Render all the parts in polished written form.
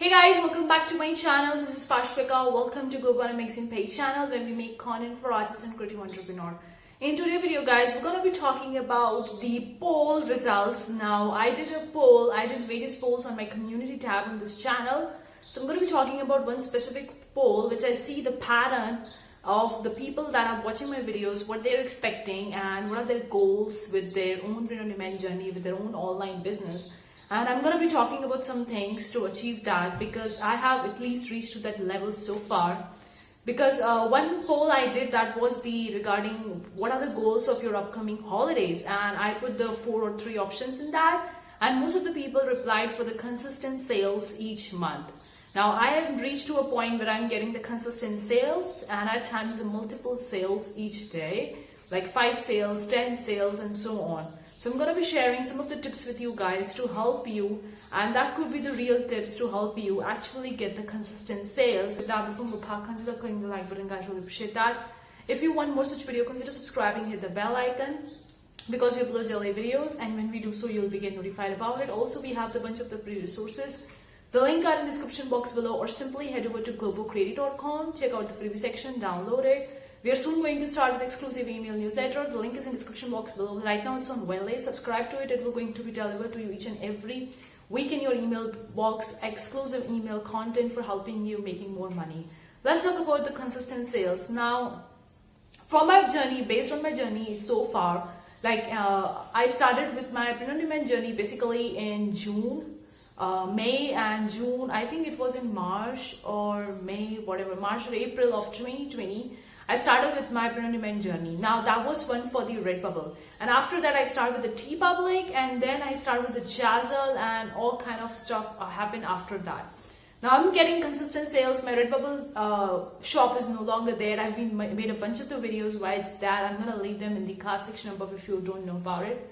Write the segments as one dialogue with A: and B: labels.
A: Hey guys, welcome back to my channel. This is Pashvika. Welcome to Globo Arte Magazine page channel where we make content for artists and creative entrepreneur. In today's video guys, we're going to be talking about the poll results. Now I did a poll, I did various polls on my community tab on this channel. So I'm going to be talking about one specific poll which I see the pattern of the people that are watching my videos, what they're expecting and what are their goals with their own print-on-demand journey, with their own online business. And I'm going to be talking about some things to achieve that because I have at least reached to that level so far. Because one poll I did that was regarding what are the goals of your upcoming holidays, and I put the 4 or 3 options in that, and most of the people replied for the consistent sales each month. Now I have reached to a point where I'm getting the consistent sales and at times multiple sales each day, like 5 sales, 10 sales and so on. So I'm going to be sharing some of the tips with you guys to help you, and that could be the real tips to help you actually get the consistent sales. Consider clicking the like button guys, really appreciate that. If you want more such video, consider subscribing, hit the bell icon because we upload daily videos, and when we do so you'll be get notified about it. Also we have a bunch of the free resources. The link are in the description box below, or simply head over to globocreative.com, check out the freebie section, download it. We are soon going to start with exclusive email newsletter. The link is in the description box below. Right now it's on Wednesday. Subscribe to it. It will going to be delivered to you each and every week in your email box. Exclusive email content for helping you making more money. Let's talk about the consistent sales. Now, from my journey, based on my journey so far, I started with my print-on-demand journey basically in June. May and June, I think it was in March or May, whatever, March or April of 2020. I started with my print-on-demand journey. Now that was one for the Redbubble, and after that I started with the Teepublic, and then I started with the Jazzle, and all kind of stuff happened after that. Now I'm getting consistent sales. My Redbubble shop is no longer there. I've made a bunch of the videos why it's that. I'm gonna leave them in the card section above if you don't know about it.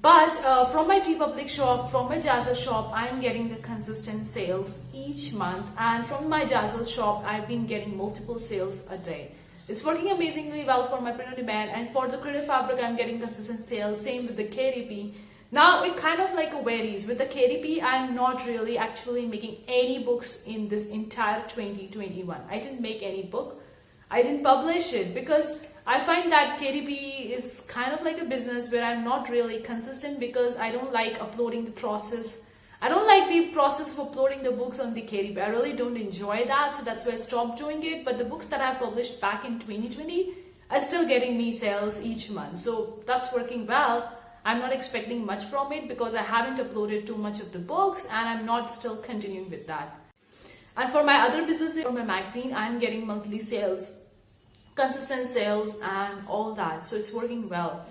A: But from my Teepublic shop, from my Jazzle shop, I'm getting the consistent sales each month. And from my Jazzle shop, I've been getting multiple sales a day. It's working amazingly well for my print-on-demand. And for the creative fabric, I'm getting consistent sales. Same with the KDP. Now, it kind of varies. With the KDP, I'm not really actually making any books in this entire 2021. I didn't make any book. I didn't publish it because I find that KDP is kind of like a business where I'm not really consistent because I don't like uploading the process. I don't like the process of uploading the books on the KDP. I really don't enjoy that, so that's why I stopped doing it. But the books that I published back in 2020 are still getting me sales each month. So that's working well. I'm not expecting much from it because I haven't uploaded too much of the books, and I'm not still continuing with that. And for my other businesses, for my magazine, I'm getting monthly sales, consistent sales and all that. So it's working well.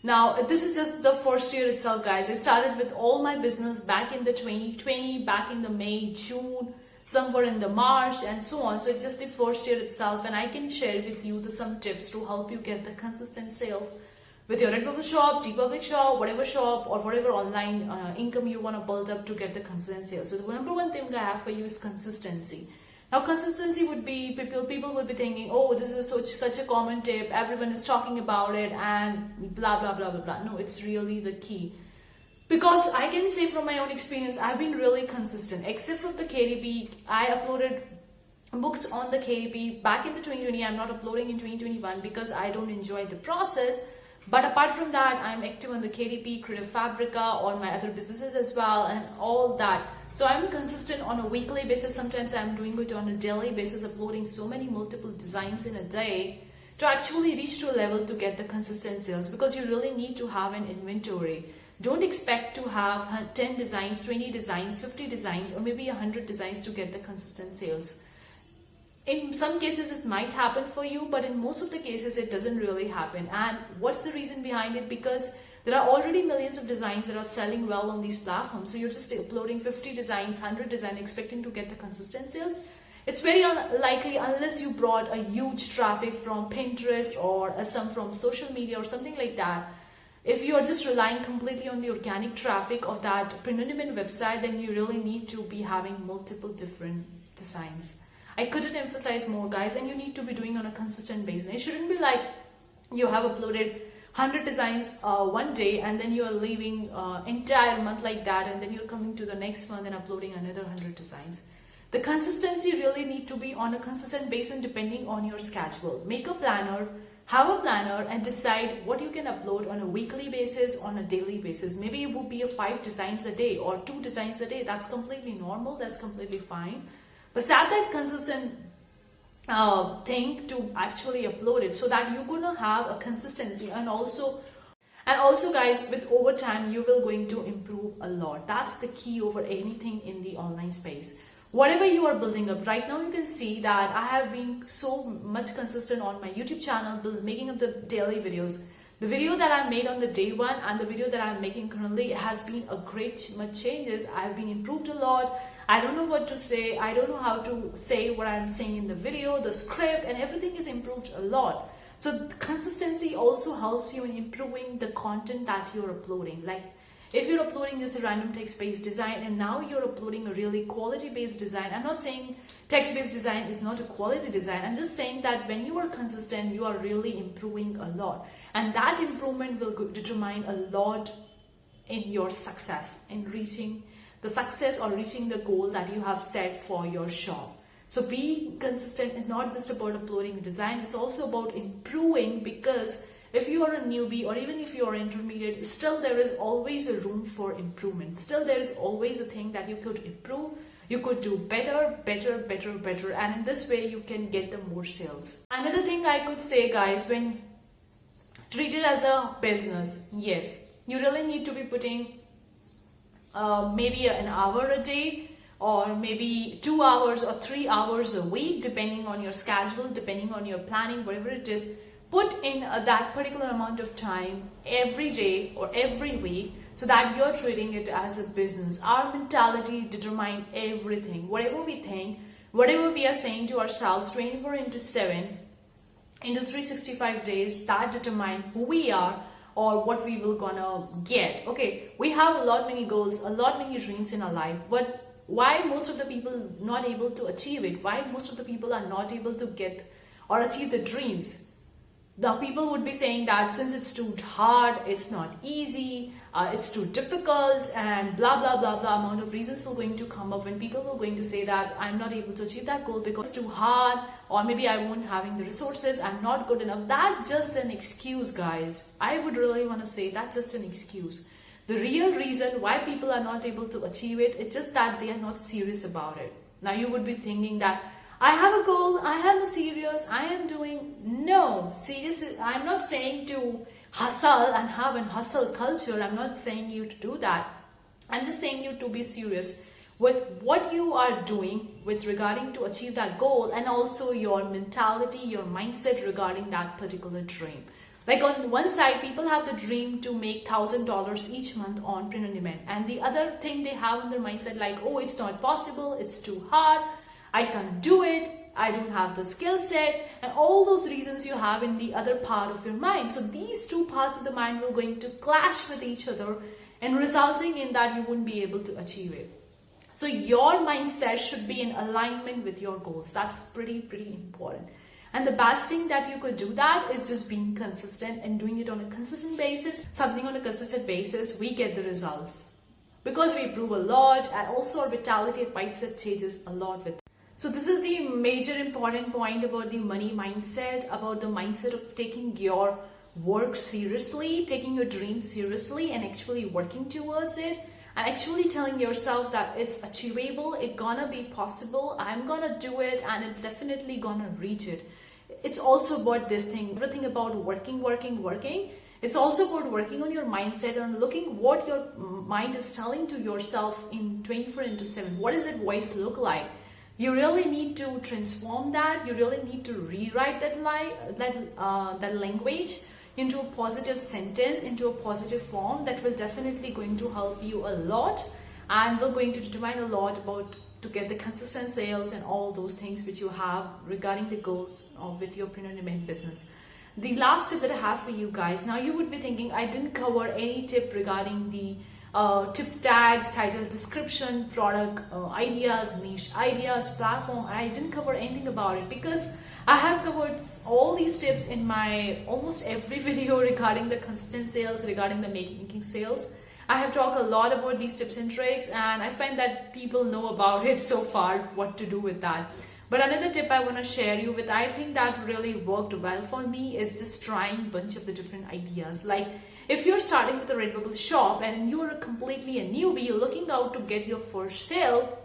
A: Now, this is just the first year itself, guys. I started with all my business back in the 2020, back in the May, June, somewhere in the March and so on. So it's just the first year itself, and I can share with you some tips to help you get the consistent sales with your Redbubble shop, Teepublic shop, or whatever online income you want to build up to get the consistent sales. So the number one thing I have for you is consistency. Now, consistency would be, people would be thinking, oh, this is such a common tip, everyone is talking about it and blah, blah, blah, blah, blah. No, it's really the key. Because I can say from my own experience, I've been really consistent. Except from the KDP, I uploaded books on the KDP back in the 2020. I'm not uploading in 2021 because I don't enjoy the process. But apart from that, I'm active on the KDP, Creative Fabrica, on my other businesses as well, and all that. So I'm consistent on a weekly basis. Sometimes I'm doing it on a daily basis, uploading so many multiple designs in a day to actually reach to a level to get the consistent sales, because you really need to have an inventory. Don't expect to have 10 designs, 20 designs, 50 designs, or maybe 100 designs to get the consistent sales. In some cases it might happen for you, but in most of the cases it doesn't really happen. And what's the reason behind it? Because there are already millions of designs that are selling well on these platforms. So you're just uploading 50 designs, 100 designs, expecting to get the consistent sales. It's very unlikely unless you brought a huge traffic from Pinterest or some from social media or something like that. If you're just relying completely on the organic traffic of that print-on-demand website, then you really need to be having multiple different designs. I couldn't emphasize more, guys, and you need to be doing on a consistent basis. It shouldn't be like you have uploaded 100 designs one day, and then you are leaving entire month like that, and then you're coming to the next month and uploading another 100 designs. The consistency really need to be on a consistent basis depending on your schedule. Make a planner, have a planner, and decide what you can upload on a weekly basis, on a daily basis. Maybe it would be 5 designs a day or 2 designs a day. That's completely normal. That's completely fine. But start that consistent thing to actually upload it, so that you're gonna have a consistency, and also guys, with over time you will going to improve a lot. That's the key over anything in the online space. Whatever you are building up right now, you can see that I have been so much consistent on my YouTube channel, making up the daily videos. The video that I made on the day one and the video that I'm making currently has been a great much changes. I've been improved a lot. I don't know what to say. I don't know how to say what I'm saying in the video, the script, and everything is improved a lot. So consistency also helps you in improving the content that you're uploading. Like if you're uploading just a random text-based design and now you're uploading a really quality-based design, I'm not saying text-based design is not a quality design. I'm just saying that when you are consistent, you are really improving a lot. And that improvement will determine a lot in your success, in reaching the success or reaching the goal that you have set for your shop. So being consistent is not just about uploading a design, it's also about improving, because if you are a newbie or even if you are intermediate, still there is always a room for improvement. Still there is always a thing that you could improve. You could do better, and in this way you can get the more sales. Another thing I could say, guys, when treated as a business, yes, you really need to be putting maybe an hour a day, or maybe 2 hours or 3 hours a week, depending on your schedule, depending on your planning, whatever it is. Put in that particular amount of time every day or every week, so that you're treating it as a business. Our mentality determines everything. Whatever we think, whatever we are saying to ourselves 24/7, into 365 days, that determines who we are or what we will gonna get. Okay, we have a lot many goals, a lot many dreams in our life, but why most of the people not able to achieve it? Why most of the people are not able to get or achieve the dreams? Now people would be saying that since it's too hard, it's not easy, it's too difficult, and blah blah blah blah. Amount of reasons were going to come up when people were going to say that I'm not able to achieve that goal because it's too hard, or maybe I won't having the resources, I'm not good enough. That's just an excuse, guys. I would really want to say that's just an excuse. The real reason why people are not able to achieve it, it's just that they are not serious about it. Now you would be thinking that I have a goal, I am serious, I am doing. No, seriously, I'm not saying to hustle and have an hustle culture. I'm not saying you to do that. I'm just saying you to be serious with what you are doing with regarding to achieve that goal, and also your mentality, your mindset regarding that particular dream. Like on one side, people have the dream to make $1,000 each month on print on demand, and the other thing they have in their mindset like, oh, it's not possible, it's too hard, I can't do it, I don't have the skill set, and all those reasons you have in the other part of your mind. So these two parts of the mind will going to clash with each other, and resulting in that you wouldn't be able to achieve it. So your mindset should be in alignment with your goals. That's pretty important. And the best thing that you could do that is just being consistent and doing it on a consistent basis. Something on a consistent basis, we get the results. Because we improve a lot, and also our vitality and mindset changes a lot with. So this is the major important point about the money mindset, about the mindset of taking your work seriously, taking your dream seriously, and actually working towards it, and actually telling yourself that it's achievable, it's gonna be possible, I'm gonna do it, and it's definitely gonna reach it. It's also about this thing, everything about working. It's also about working on your mindset and looking what your mind is telling to yourself in 24/7. What does that voice look like? You really need to transform that. You really need to rewrite that language into a positive sentence, into a positive form that will definitely going to help you a lot, and will going to determine a lot about to get the consistent sales and all those things which you have regarding the goals of with your print on demand business. The last tip that I have for you guys, now you would be thinking I didn't cover any tip regarding the tips, tags, title, description, product ideas, niche ideas, platform. I didn't cover anything about it because I have covered all these tips in my almost every video regarding the consistent sales, regarding the making sales. I have talked a lot about these tips and tricks, and I find that people know about it so far, what to do with that. But another tip I want to share you with, I think that really worked well for me, is just trying a bunch of the different ideas. Like if you're starting with a Redbubble shop and you're completely a newbie looking out to get your first sale,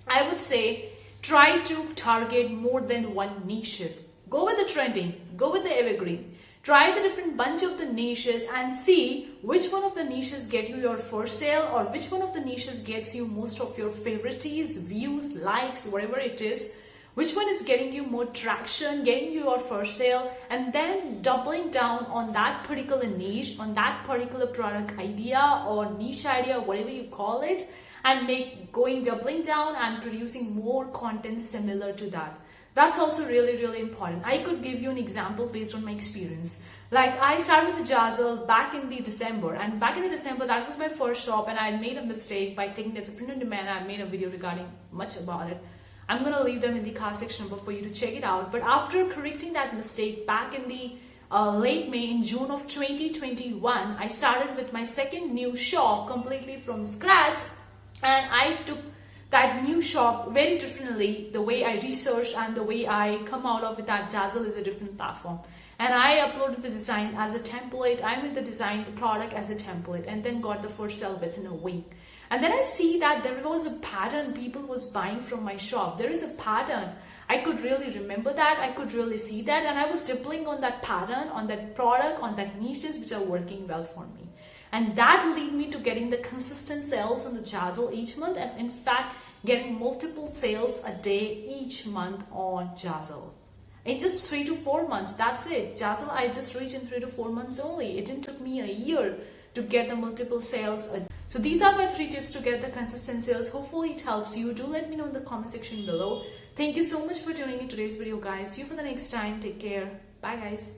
A: I would say try to target more than one niches. Go with the trending, go with the evergreen. Try the different bunch of the niches and see which one of the niches get you your first sale, or which one of the niches gets you most of your favorites, views, likes, whatever it is. Which one is getting you more traction, getting you your first sale, and then doubling down on that particular niche, on that particular product idea or niche idea, whatever you call it, and doubling down and producing more content similar to that. That's also really, really important. I could give you an example based on my experience. Like I started with the Jazzle back in the December, and back in the December, that was my first shop, and I made a mistake by taking it as a print on demand. I made a video regarding much about it. I'm gonna leave them in the card section for you to check it out. But after correcting that mistake back in the late May, in June of 2021, I started with my second new shop completely from scratch, and I took that new shop very differently. The way I research and the way I come out of it, that Jazzle is a different platform. And I uploaded the design as a template. I made the design, the product as a template, and then got the first sale within a week. And then I see that there was a pattern people was buying from my shop. There is a pattern. I could really remember that. I could really see that. And I was dipping on that pattern, on that product, on that niches which are working well for me. And that lead me to getting the consistent sales on the Jazzle each month, and in fact getting multiple sales a day each month on Jazzle. In just 3 to 4 months, that's it. Jazzle I just reached in 3 to 4 months only. It didn't took me a year to get the multiple sales a day. So these are my 3 tips to get the consistent sales. Hopefully it helps you. Do let me know in the comment section below. Thank you so much for tuning in today's video, guys. See you for the next time. Take care. Bye, guys.